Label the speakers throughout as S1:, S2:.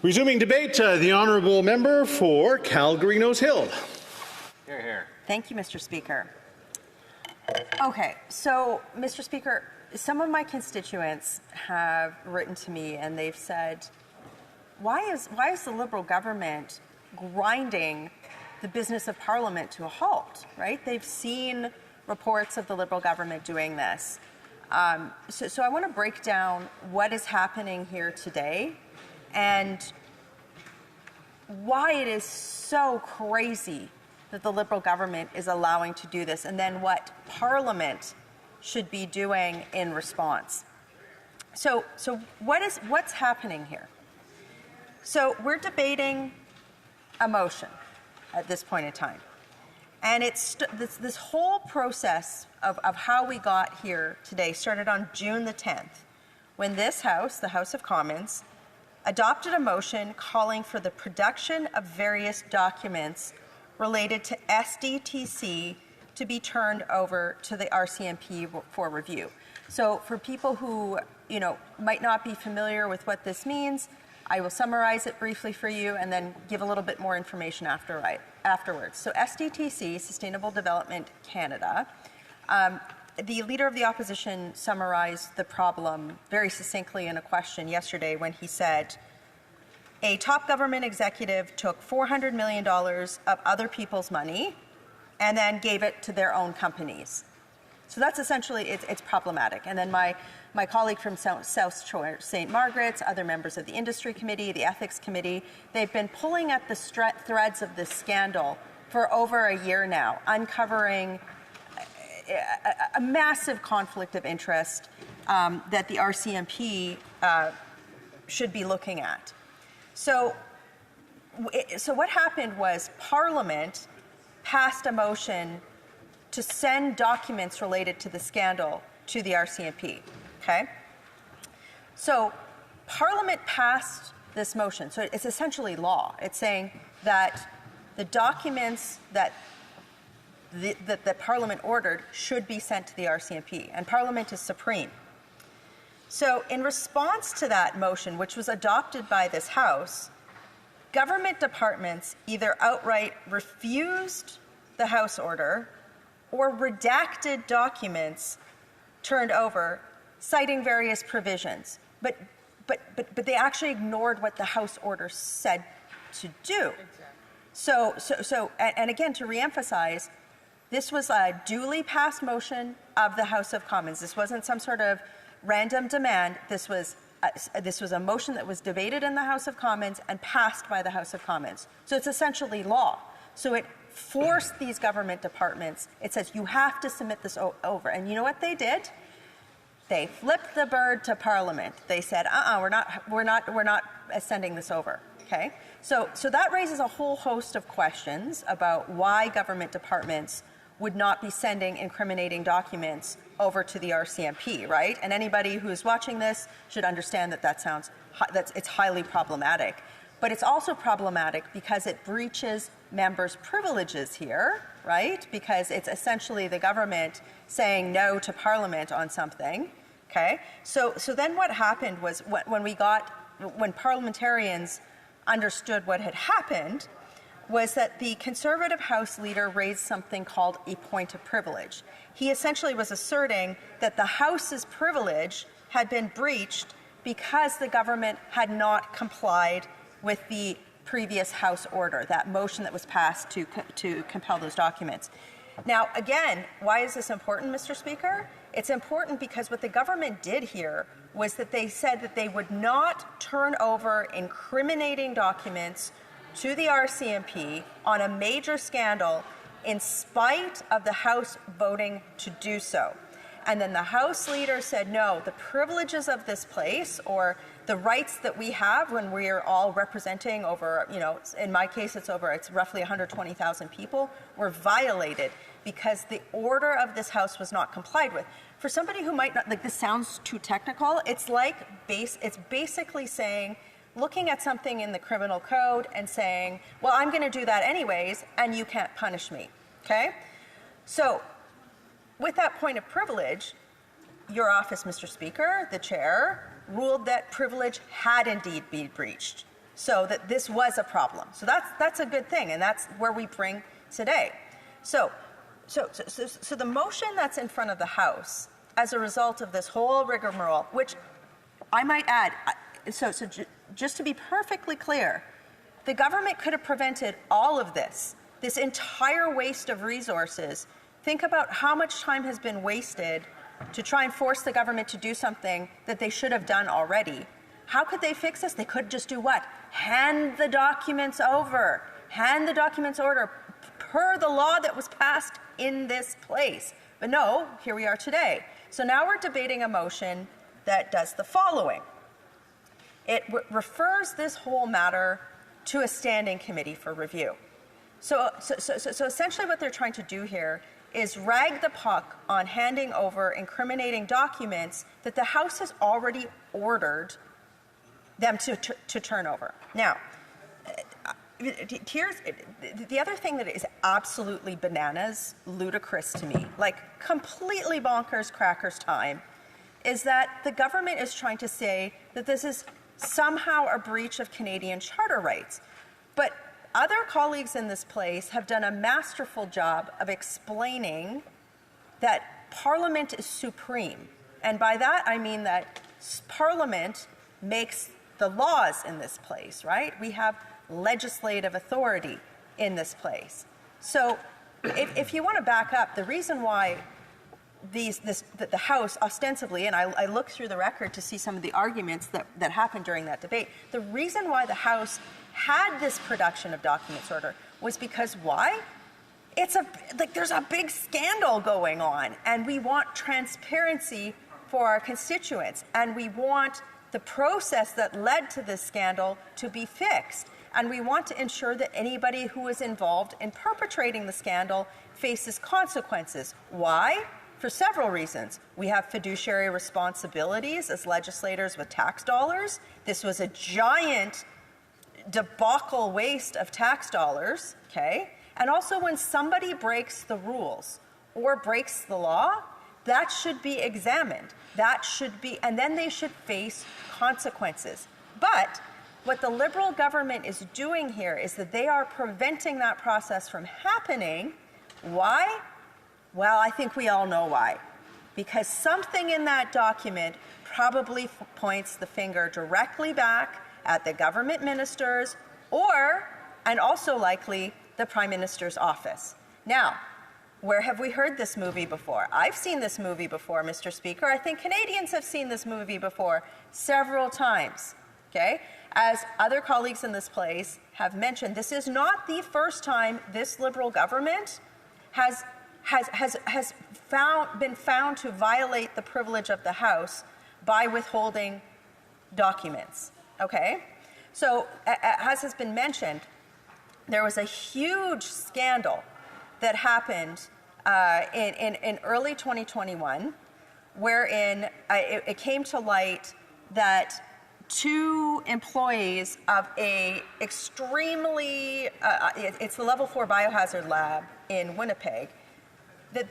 S1: Resuming debate, the honourable member for Calgary-Nose Hill.
S2: Hear, hear.
S3: Thank you, Mr. Speaker. Okay, so, Mr. Speaker, some of my constituents have written to me and they've said, why is the Liberal government grinding the business of Parliament to a halt, right? They've seen reports of the Liberal government doing this. So I want to break down what is happening here today and why it is so crazy that the Liberal government is allowing to do this, and then what Parliament should be doing in response. So what's happening here? So we're debating a motion at this point in time. And it's this whole process of how we got here today started on June the 10th, when this House, the House of Commons, adopted a motion calling for the production of various documents related to SDTC to be turned over to the RCMP for review. So for people who, might not be familiar with what this means, I will summarize it briefly for you and then give a little bit more information afterwards. So SDTC, Sustainable Development Canada, the Leader of the Opposition summarized the problem very succinctly in a question yesterday when he said, a top government executive took $400 million of other people's money and then gave it to their own companies. So that's essentially, it's problematic. And then my colleague from South Shore St. Margaret's, other members of the Industry Committee, the Ethics Committee, they've been pulling at the threads of this scandal for over a year now, uncovering a massive conflict of interest that the RCMP should be looking at. So what happened was Parliament passed a motion to send documents related to the scandal to the RCMP, okay? So Parliament passed this motion, so it's essentially law. It's saying that the documents that Parliament ordered should be sent to the RCMP, and Parliament is supreme. So in response to that motion, which was adopted by this House, government departments either outright refused the House order or redacted documents turned over, citing various provisions. But they actually ignored what the House order said to do. So again, to reemphasize, this was a duly passed motion of the House of Commons. This wasn't some sort of random demand. This was a motion that was debated in the House of Commons and passed by the House of Commons. So it's essentially law. So it forced these government departments. It says you have to submit this over. And you know what they did? They flipped the bird to Parliament. They said, we're not sending this over. Okay? So that raises a whole host of questions about why government departments would not be sending incriminating documents over to the RCMP, right? And anybody who is watching this should understand that it's highly problematic. But it's also problematic because it breaches members' privileges here, right? Because it's essentially the government saying no to Parliament on something, okay? So then what happened was when parliamentarians understood what had happened was that the Conservative House Leader raised something called a point of privilege. He essentially was asserting that the House's privilege had been breached because the government had not complied with the previous House order, that motion that was passed to compel those documents. Now, again, why is this important, Mr. Speaker? It's important because what the government did here was that they said that they would not turn over incriminating documents to the RCMP on a major scandal in spite of the House voting to do so. And then the House Leader said, no, the privileges of this place, or the rights that we have when we are all representing over, in my case, it's roughly 120,000 people, were violated because the order of this House was not complied with. For somebody who might not, this sounds too technical, it's basically saying, looking at something in the criminal code and saying, well, I'm going to do that anyways, and you can't punish me, okay? So with that point of privilege, your office, Mr. Speaker, the chair, ruled that privilege had indeed been breached. so that this was a problem. So that's a good thing, and that's where we bring today. So the motion that's in front of the House as a result of this whole rigmarole, which I might add, just to be perfectly clear, the government could have prevented all of this entire waste of resources. Think about how much time has been wasted to try and force the government to do something that they should have done already. How could they fix this? They could just do what? Hand the documents over. Hand the documents over per the law that was passed in this place. But no, here we are today. So now we're debating a motion that does the following. It refers this whole matter to a standing committee for review. So essentially what they're trying to do here is rag the puck on handing over incriminating documents that the House has already ordered them to turn over. Now, here's the other thing that is absolutely bananas, ludicrous to me, like completely bonkers crackers time, is that the government is trying to say that this is somehow a breach of Canadian charter rights. But other colleagues in this place have done a masterful job of explaining that Parliament is supreme. And by that, I mean that Parliament makes the laws in this place, right? We have legislative authority in this place. So if you want to back up, the reason why the House ostensibly, and I looked through the record to see some of the arguments that happened during that debate, the reason why the House had this production of documents order was because why? There's a big scandal going on, and we want transparency for our constituents, and we want the process that led to this scandal to be fixed. And we want to ensure that anybody who is involved in perpetrating the scandal faces consequences. Why? For several reasons. We have fiduciary responsibilities as legislators with tax dollars. This was a giant debacle waste of tax dollars, okay? And also when somebody breaks the rules or breaks the law, that should be examined. And then they should face consequences. But what the Liberal government is doing here is that they are preventing that process from happening. Why? Well, I think we all know why. Because something in that document probably points the finger directly back at the government ministers and also likely the Prime Minister's office. Now, where have we heard this movie before? I've seen this movie before, Mr. Speaker. I think Canadians have seen this movie before several times, okay? As other colleagues in this place have mentioned, this is not the first time this Liberal government has been found to violate the privilege of the House by withholding documents, okay? So, as has been mentioned, there was a huge scandal that happened in early 2021, wherein it came to light that two employees of a extremely, it's the level 4 biohazard lab in Winnipeg, that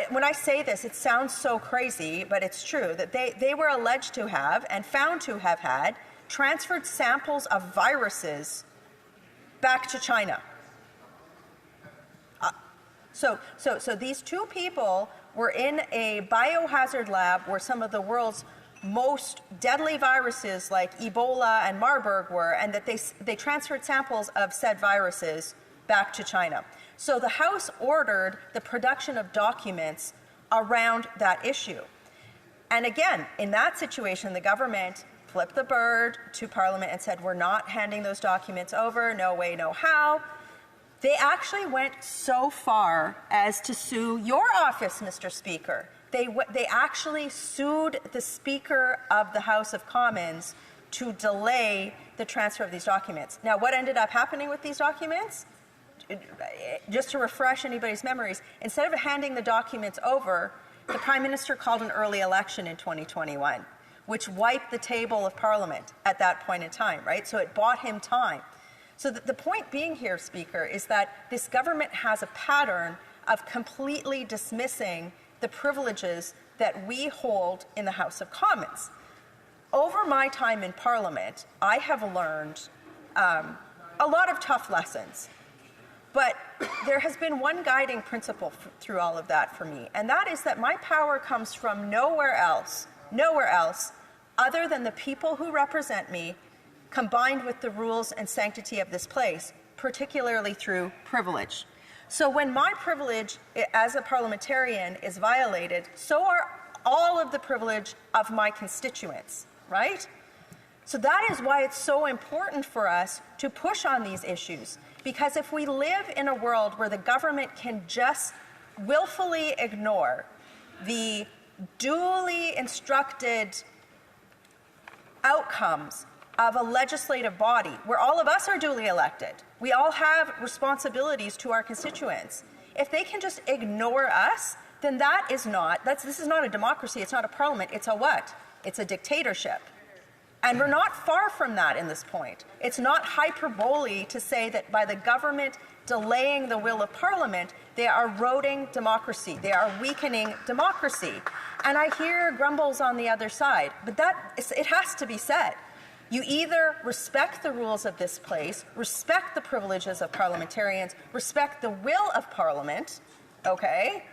S3: when I say this, it sounds so crazy, but it's true, that they were alleged to have and found to have had transferred samples of viruses back to China. So these two people were in a biohazard lab where some of the world's most deadly viruses like Ebola and Marburg were, and that they transferred samples of said viruses back to China. So the House ordered the production of documents around that issue. And again, in that situation, the government flipped the bird to Parliament and said, we're not handing those documents over, no way, no how. They actually went so far as to sue your office, Mr. Speaker. They actually sued the Speaker of the House of Commons to delay the transfer of these documents. Now, what ended up happening with these documents? Just to refresh anybody's memories, instead of handing the documents over, the Prime Minister called an early election in 2021, which wiped the table of Parliament at that point in time, right? So it bought him time. So the point being here, Speaker, is that this government has a pattern of completely dismissing the privileges that we hold in the House of Commons. over my time in Parliament, I have learned a lot of tough lessons. But there has been one guiding principle through all of that for me, and that is that my power comes from nowhere else other than the people who represent me, combined with the rules and sanctity of this place, particularly through privilege. So when my privilege as a parliamentarian is violated, so are all of the privilege of my constituents, right? So that is why it's so important for us to push on these issues. Because if we live in a world where the government can just willfully ignore the duly instructed outcomes of a legislative body, where all of us are duly elected, we all have responsibilities to our constituents. If they can just ignore us, then this is not a democracy, it's not a parliament, it's a what? It's a dictatorship. And we're not far from that in this point. It's not hyperbole to say that by the government delaying the will of Parliament, they are eroding democracy. They are weakening democracy. And I hear grumbles on the other side, but it has to be said. You either respect the rules of this place, respect the privileges of parliamentarians, respect the will of Parliament, okay,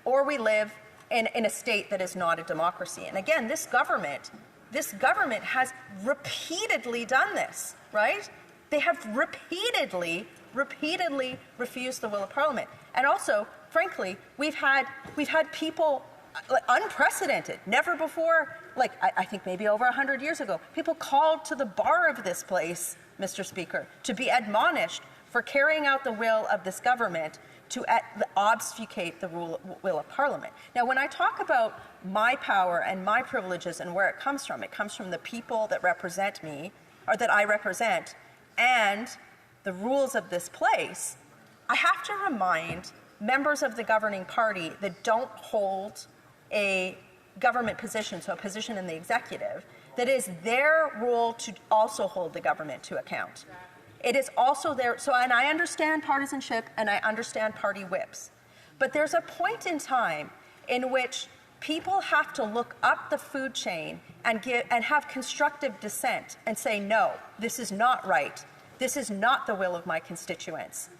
S3: or we live in a state that is not a democracy. And again, this government has repeatedly done this, right? They have repeatedly refused the will of Parliament. And also, frankly, we've had people, unprecedented, never before, I think maybe over 100 years ago, people called to the bar of this place, Mr. Speaker, to be admonished for carrying out the will of this government to obfuscate the will of Parliament. Now, when I talk about my power and my privileges and where it comes from the people that represent me, or that I represent, and the rules of this place, I have to remind members of the governing party that don't hold a government position, so a position in the executive, that it is their role to also hold the government to account. It is also there, and I understand partisanship and I understand party whips, but there's a point in time in which people have to look up the food chain and have constructive dissent and say, no, this is not right. This is not the will of my constituents.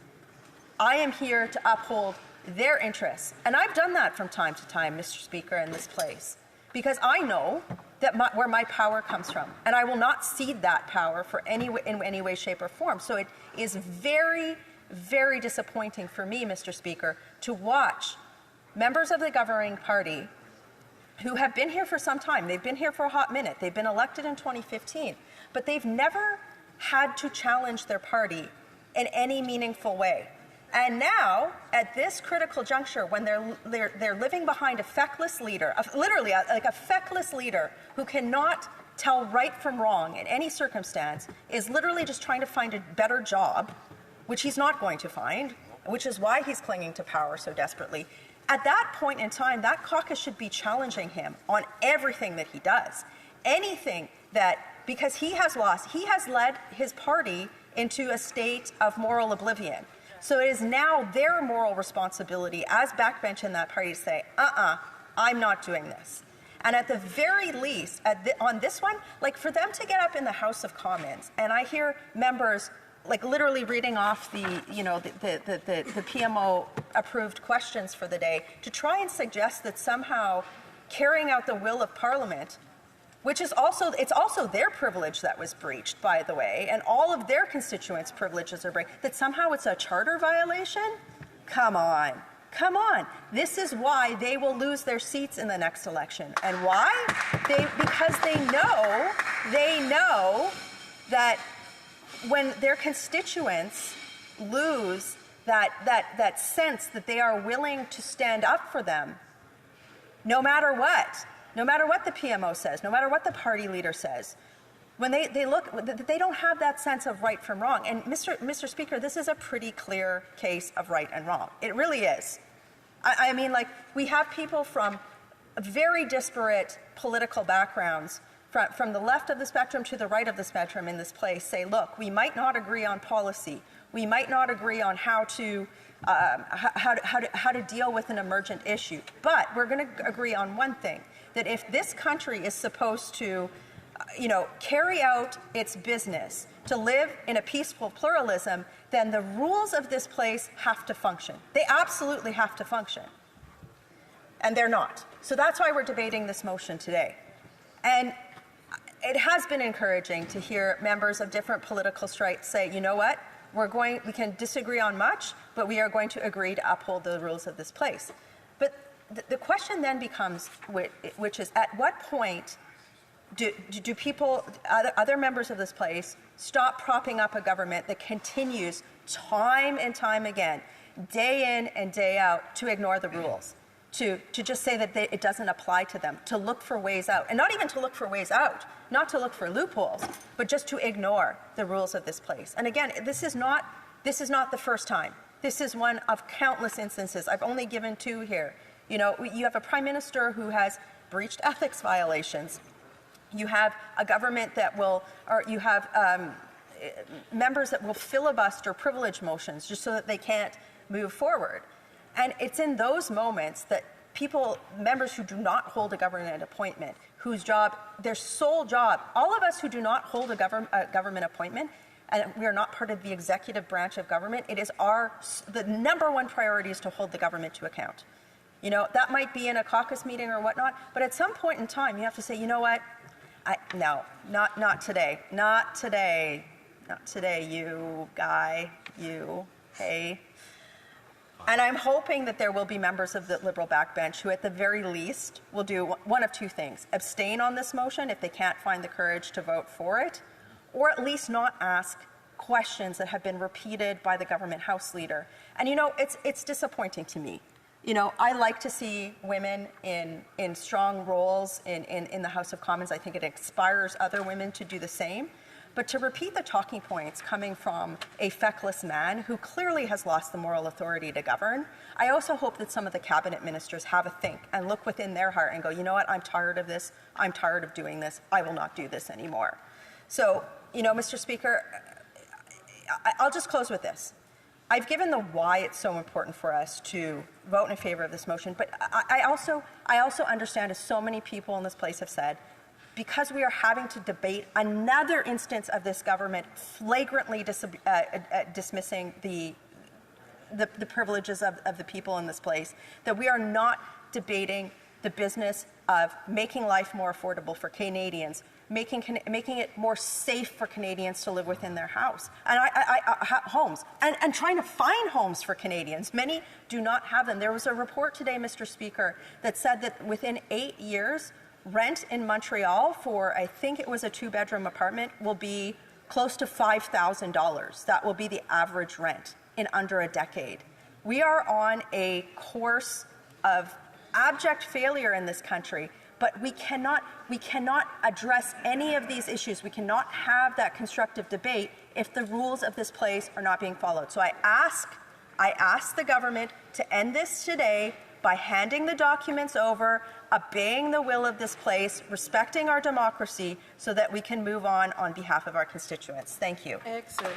S3: I am here to uphold their interests. And I've done that from time to time, Mr. Speaker, in this place, because I know that where my power comes from, and I will not cede that power in any way, shape, or form. So it is very, very disappointing for me, Mr. Speaker, to watch members of the governing party who have been here for some time. They've been here for a hot minute. They've been elected in 2015, but they've never had to challenge their party in any meaningful way. And now, at this critical juncture, when they're living behind a feckless leader, literally like a feckless leader who cannot tell right from wrong in any circumstance, is literally just trying to find a better job, which he's not going to find, which is why he's clinging to power so desperately. At that point in time, that caucus should be challenging him on everything that he does. Anything that, because he has led his party into a state of moral oblivion. So it is now their moral responsibility as backbench in that party to say, I'm not doing this. And at the very least, on this one, for them to get up in the House of Commons, and I hear members literally reading off the PMO approved questions for the day to try and suggest that somehow carrying out the will of Parliament, which is it's also their privilege that was breached, by the way, and all of their constituents' privileges are breached, that somehow it's a charter violation? Come on. This is why they will lose their seats in the next election. And why? Because they know that when their constituents lose that sense that they are willing to stand up for them, no matter what the PMO says, no matter what the party leader says, when they look, they don't have that sense of right from wrong. And Mr. Speaker, this is a pretty clear case of right and wrong. It really is. I mean, we have people from very disparate political backgrounds from the left of the spectrum to the right of the spectrum in this place say, look, we might not agree on policy. We might not agree on how to deal with an emergent issue. But we're going to agree on one thing, that if this country is supposed to carry out its business, to live in a peaceful pluralism, then the rules of this place have to function. They absolutely have to function. And they're not. So that's why we're debating this motion today. And it has been encouraging to hear members of different political stripes say, you know what, we can disagree on much, but we are going to agree to uphold the rules of this place. But the question then becomes, which is, at what point do people, other members of this place, stop propping up a government that continues time and time again, day in and day out, to ignore the rules? To just say that it doesn't apply to them, to look for ways out, and not even to look for ways out, not to look for loopholes, but just to ignore the rules of this place. And again, this is not the first time. This is one of countless instances. I've only given 2 here. You have a prime minister who has breached ethics violations. You have a government you have members that will filibuster privilege motions just so that they can't move forward. And it's in those moments that members who do not hold a government appointment, whose job, their sole job, all of us who do not hold a government appointment, and we are not part of the executive branch of government, it is the number one priority is to hold the government to account. That might be in a caucus meeting or whatnot, but at some point in time, you have to say, you know what? No, not today. Not today. Not today, you guy, you, hey. And I'm hoping that there will be members of the Liberal backbench who at the very least will do one of 2 things. Abstain on this motion if they can't find the courage to vote for it, or at least not ask questions that have been repeated by the government House Leader. And it's disappointing to me. I like to see women in strong roles in the House of Commons. I think it inspires other women to do the same. But to repeat the talking points coming from a feckless man who clearly has lost the moral authority to govern, I also hope that some of the cabinet ministers have a think and look within their heart and go, you know what, I'm tired of this. I'm tired of doing this. I will not do this anymore. So, Mr. Speaker, I'll just close with this. I've given the why it's so important for us to vote in favor of this motion, but I also understand, as so many people in this place have said, because we are having to debate another instance of this government flagrantly dismissing the privileges of the people in this place, that we are not debating the business of making life more affordable for Canadians, making it more safe for Canadians to live within their homes, and trying to find homes for Canadians. Many do not have them. There was a report today, Mr. Speaker, that said that within 8 years, rent in Montreal for, I think it was a 2-bedroom apartment, will be close to $5,000. That will be the average rent in under a decade. We are on a course of abject failure in this country, but we cannot address any of these issues. We cannot have that constructive debate if the rules of this place are not being followed. So I ask the government to end this today by handing the documents over, obeying the will of this place, respecting our democracy, so that we can move on behalf of our constituents. Thank you.
S2: Excellent.